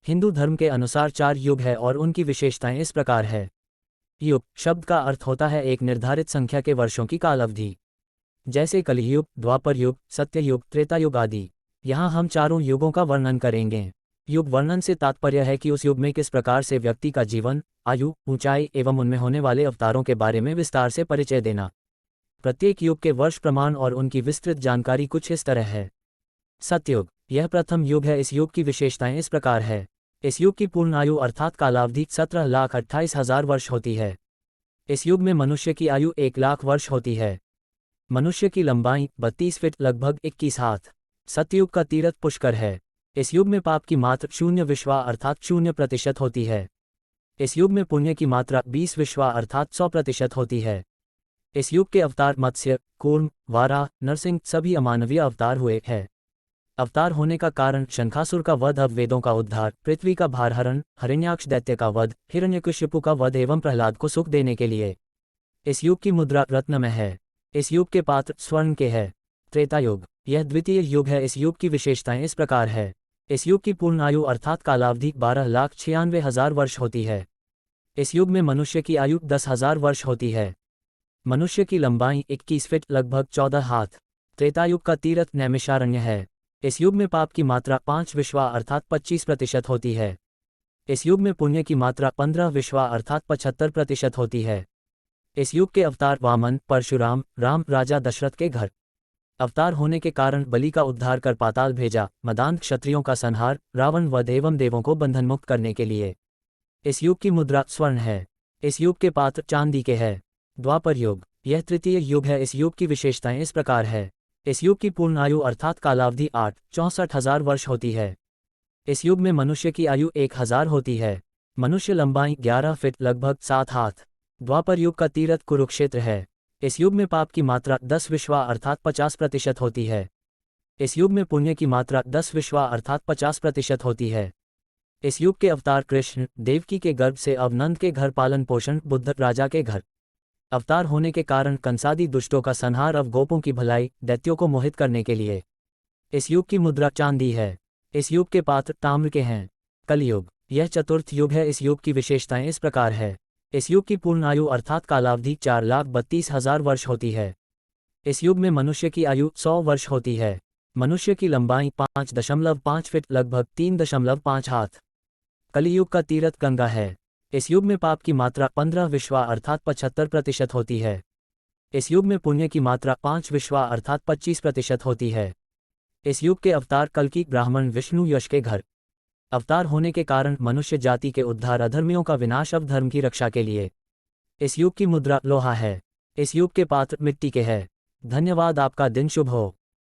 हिंदू धर्म के अनुसार 4 युग है और उनकी विशेषताएं इस प्रकार है। युग शब्द का अर्थ होता है एक निर्धारित संख्या के वर्षों की काल अवधि, जैसे कलियुग, द्वापर युग, सत्ययुग, त्रेता युग आदि। यहाँ हम चारों युगों का वर्णन करेंगे। युग वर्णन से तात्पर्य है कि उस युग में किस प्रकार से व्यक्ति का जीवन, आयु, ऊंचाई एवं उनमें होने वाले अवतारों के बारे में विस्तार से परिचय देना। प्रत्येक युग के वर्ष प्रमाण और उनकी विस्तृत जानकारी कुछ इस तरह है। सतयुग यह प्रथम युग है। इस युग की विशेषताएं इस प्रकार है। इस युग की पूर्ण आयु अर्थात कालावधि 17,28,000 वर्ष होती है। इस युग में मनुष्य की आयु 1,00,000 वर्ष होती है। मनुष्य की लंबाई 32 फीट लगभग 21 हाथ। सतयुग का तीरथ पुष्कर है। इस युग में पाप की मात्रा 0 विश्वा अर्थात 0% होती है। इस युग में पुण्य की मात्रा 20 विश्वा अर्थात 100% होती है। इस युग के अवतार मत्स्य, कूर्म, वाराह, नरसिंह सभी अमानवीय अवतार हुए हैं। अवतार होने का कारण शंखासुर का वध, वेदों का उद्धार, पृथ्वी का भारहरण, हिरण्याक्ष दैत्य का वध, हिरण्यकशिपु का वध एवं प्रहलाद को सुख देने के लिए। इस युग की मुद्रा रत्नमय है। इस युग के पात्र स्वर्ण के है। त्रेता युग यह द्वितीय युग है। इस युग की विशेषताएं इस प्रकार है। इस युग की पूर्ण आयु अर्थात कालावधि 12,96,000 वर्ष होती है। इस युग में मनुष्य की आयु 10,000 वर्ष होती है। मनुष्य की लंबाई 21 फीट लगभग 14 हाथ। त्रेतायुग का तीरथ नैमिषारण्य है। इस युग में पाप की मात्रा 5 विश्वा अर्थात 25% होती है। इस युग में पुण्य की मात्रा 15 विश्वा अर्थात 75% होती है। इस युग के अवतार वामन, परशुराम, राम राजा दशरथ के घर। अवतार होने के कारण बलि का उद्धार कर पाताल भेजा, मदांत क्षत्रियों का संहार, रावण वध एवं देवों को बंधन मुक्त करने के लिए। इस युग की मुद्रा स्वर्ण है। इस युग के पात्र चांदी के है। द्वापर युग यह तृतीय युग है। इस युग की विशेषताएं इस प्रकार है। इस युग की पूर्ण आयु अर्थात कालावधि 64,000 वर्ष होती है। इस युग में मनुष्य की आयु 1,000 होती है। मनुष्य लंबाई 11 फीट लगभग 7 हाथ। द्वापर युग का तीरथ कुरुक्षेत्र है। इस युग में पाप की मात्रा 10 विश्वा अर्थात 50% होती है। इस युग में पुण्य की मात्रा 10 विश्वा अर्थात 50% होती है। इस युग के अवतार कृष्ण, देवकी के गर्भ से अवनंद के घर पालन पोषण, बुद्ध राजा के घर। अवतार होने के कारण कंसादी दुष्टों का संहार, अवगोपों की भलाई, दैत्यों को मोहित करने के लिए। इस युग की मुद्रा चांदी है। इस युग के पात्र ताम्र के हैं। कलियुग यह चतुर्थ युग है। इस युग की विशेषताएं इस प्रकार है। इस युग की पूर्ण आयु अर्थात कालावधि 4,32,000 वर्ष होती है। इस युग में मनुष्य की आयु 100 वर्ष होती है। मनुष्य की लंबाई 5.5 फीट लगभग 3.5 हाथ। कलियुग का तीरथ गंगा है। इस युग में पाप की मात्रा 15 विश्वा अर्थात 75% होती है। इस युग में पुण्य की मात्रा 5 विश्वा अर्थात 25% होती है। इस युग के अवतार कल्कि, ब्राह्मण, विष्णु, यश के घर। अवतार होने के कारण मनुष्य जाति के उद्धार, अधर्मियों का विनाश, अवधर्म की रक्षा के लिए। इस युग की मुद्रा लोहा है। इस युग के पात्र मिट्टी के है। धन्यवाद। आपका दिन शुभ हो।